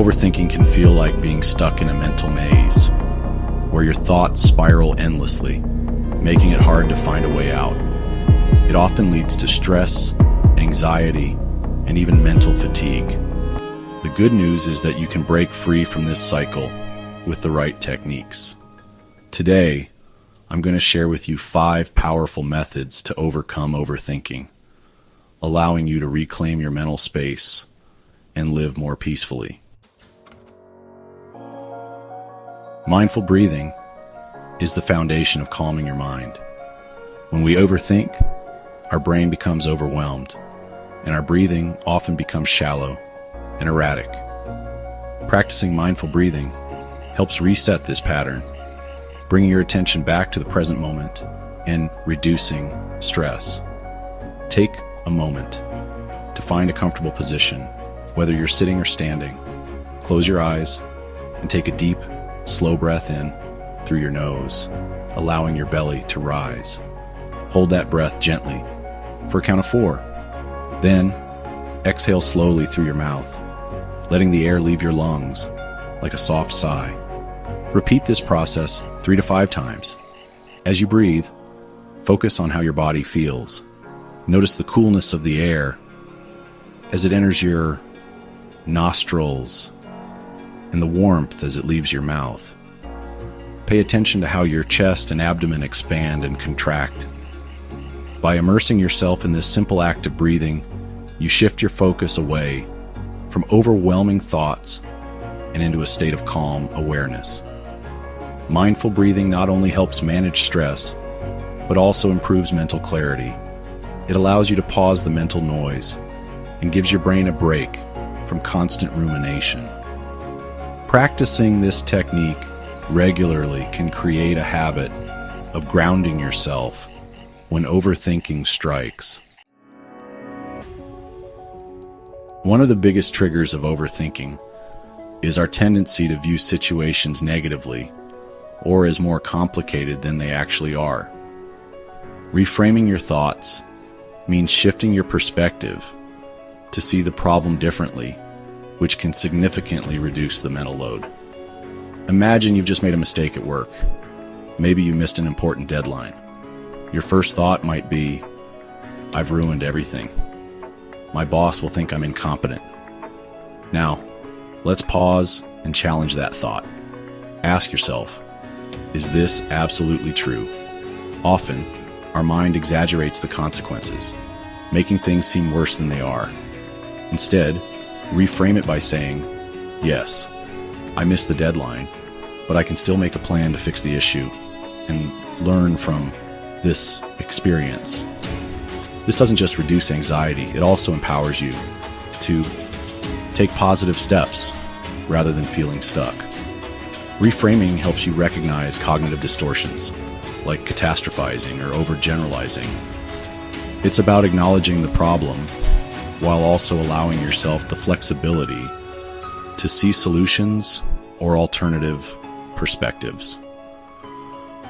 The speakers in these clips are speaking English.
Overthinking can feel like being stuck in a mental maze, where your thoughts spiral endlessly, making it hard to find a way out. It often leads to stress, anxiety, and even mental fatigue. The good news is that you can break free from this cycle with the right techniques. Today, I'm going to share with you 5 powerful methods to overcome overthinking, allowing you to reclaim your mental space and live more peacefully. Mindful breathing is the foundation of calming your mind. When we overthink, our brain becomes overwhelmed, and our breathing often becomes shallow and erratic. Practicing mindful breathing helps reset this pattern, bringing your attention back to the present moment and reducing stress. Take a moment to find a comfortable position, whether you're sitting or standing. Close your eyes and take a deep, slow breath in through your nose, allowing your belly to rise. Hold that breath gently for a count of 4. Then, exhale slowly through your mouth, letting the air leave your lungs like a soft sigh. Repeat this process 3 to 5 times. As you breathe, focus on how your body feels. Notice the coolness of the air as it enters your nostrils and the warmth as it leaves your mouth. Pay attention to how your chest and abdomen expand and contract. By immersing yourself in this simple act of breathing, you shift your focus away from overwhelming thoughts and into a state of calm awareness. Mindful breathing not only helps manage stress, but also improves mental clarity. It allows you to pause the mental noise and gives your brain a break from constant rumination. Practicing this technique regularly can create a habit of grounding yourself when overthinking strikes. One of the biggest triggers of overthinking is our tendency to view situations negatively or as more complicated than they actually are. Reframing your thoughts means shifting your perspective to see the problem differently, which can significantly reduce the mental load. Imagine you've just made a mistake at work. Maybe you missed an important deadline. Your first thought might be, "I've ruined everything. My boss will think I'm incompetent." Now, let's pause and challenge that thought. Ask yourself, is this absolutely true? Often, our mind exaggerates the consequences, making things seem worse than they are. Instead, reframe it by saying, "Yes, I missed the deadline, but I can still make a plan to fix the issue and learn from this experience." This doesn't just reduce anxiety, it also empowers you to take positive steps rather than feeling stuck. Reframing helps you recognize cognitive distortions, like catastrophizing or overgeneralizing. It's about acknowledging the problem while also allowing yourself the flexibility to see solutions or alternative perspectives.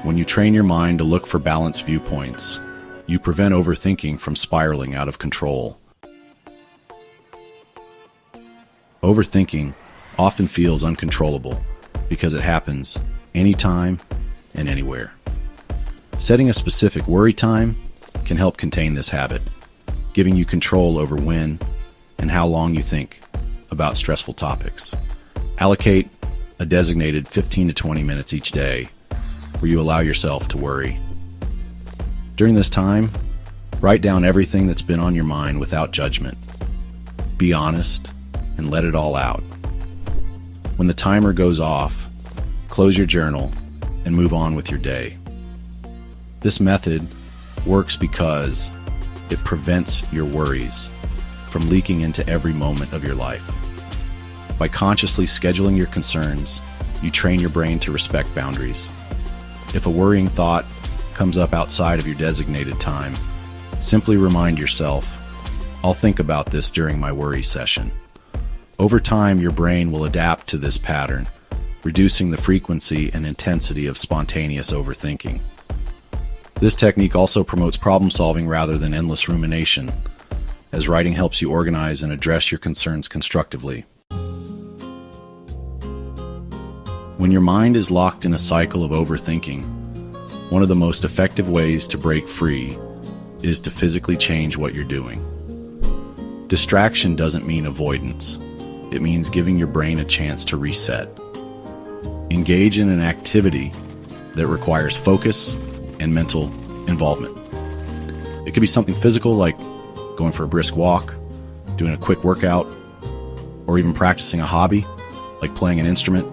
When you train your mind to look for balanced viewpoints, you prevent overthinking from spiraling out of control. Overthinking often feels uncontrollable because it happens anytime and anywhere. Setting a specific worry time can help contain this habit, giving you control over when and how long you think about stressful topics. Allocate a designated 15 to 20 minutes each day where you allow yourself to worry. During this time, write down everything that's been on your mind without judgment. Be honest and let it all out. When the timer goes off, close your journal and move on with your day. This method works because it prevents your worries from leaking into every moment of your life. By consciously scheduling your concerns, you train your brain to respect boundaries. If a worrying thought comes up outside of your designated time, simply remind yourself, "I'll think about this during my worry session." Over time, your brain will adapt to this pattern, reducing the frequency and intensity of spontaneous overthinking. This technique also promotes problem solving rather than endless rumination, as writing helps you organize and address your concerns constructively. When your mind is locked in a cycle of overthinking, one of the most effective ways to break free is to physically change what you're doing. Distraction doesn't mean avoidance. It means giving your brain a chance to reset. Engage in an activity that requires focus and mental involvement. It could be something physical like going for a brisk walk, doing a quick workout, or even practicing a hobby like playing an instrument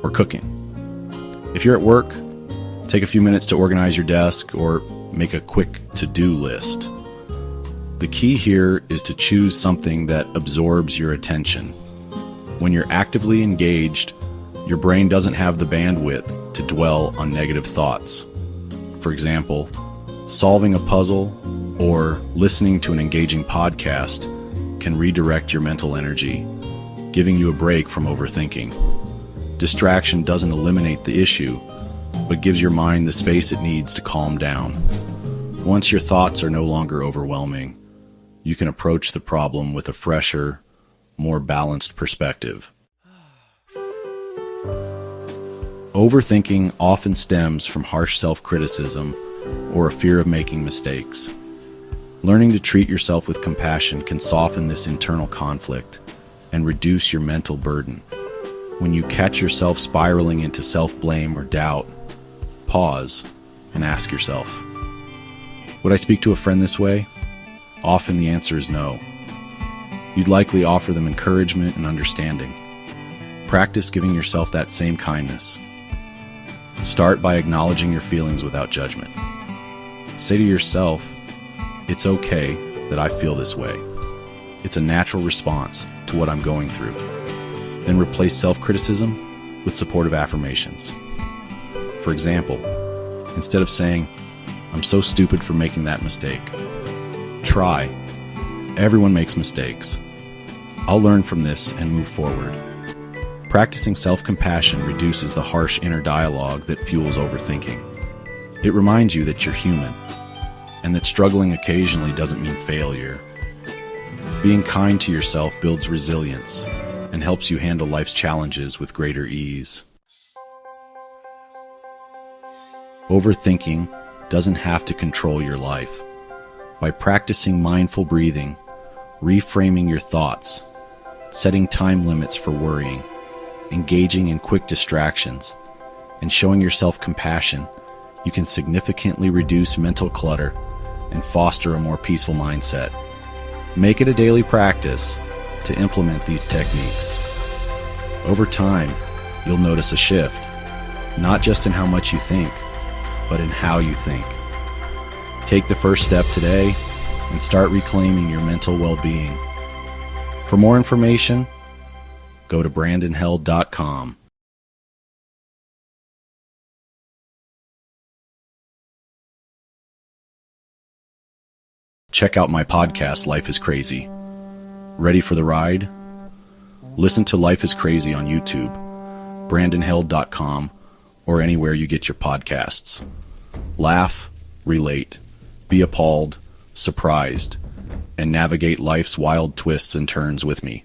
or cooking. If you're at work, take a few minutes to organize your desk or make a quick to-do list. The key here is to choose something that absorbs your attention. When you're actively engaged, your brain doesn't have the bandwidth to dwell on negative thoughts. For example, solving a puzzle or listening to an engaging podcast can redirect your mental energy, giving you a break from overthinking. Distraction doesn't eliminate the issue, but gives your mind the space it needs to calm down. Once your thoughts are no longer overwhelming, you can approach the problem with a fresher, more balanced perspective. Overthinking often stems from harsh self-criticism or a fear of making mistakes. Learning to treat yourself with compassion can soften this internal conflict and reduce your mental burden. When you catch yourself spiraling into self-blame or doubt, pause and ask yourself, would I speak to a friend this way? Often the answer is no. You'd likely offer them encouragement and understanding. Practice giving yourself that same kindness. Start by acknowledging your feelings without judgment. Say to yourself, it's okay that I feel this way. It's a natural response to what I'm going through. Then replace self-criticism with supportive affirmations. For example, instead of saying, I'm so stupid for making that mistake, try, everyone makes mistakes. I'll learn from this and move forward. Practicing self-compassion reduces the harsh inner dialogue that fuels overthinking. It reminds you that you're human, and that struggling occasionally doesn't mean failure. Being kind to yourself builds resilience and helps you handle life's challenges with greater ease. Overthinking doesn't have to control your life. By practicing mindful breathing, reframing your thoughts, setting time limits for worrying, engaging in quick distractions, and showing yourself compassion, you can significantly reduce mental clutter and foster a more peaceful mindset. Make it a daily practice to implement these techniques. Over time, you'll notice a shift, not just in how much you think, but in how you think. Take the first step today and start reclaiming your mental well-being. For more information, go to brandonheld.com. Check out my podcast, Life is Crazy. Ready for the ride? Listen to Life is Crazy on YouTube, brandonheld.com, or anywhere you get your podcasts. Laugh, relate, be appalled, surprised, and navigate life's wild twists and turns with me.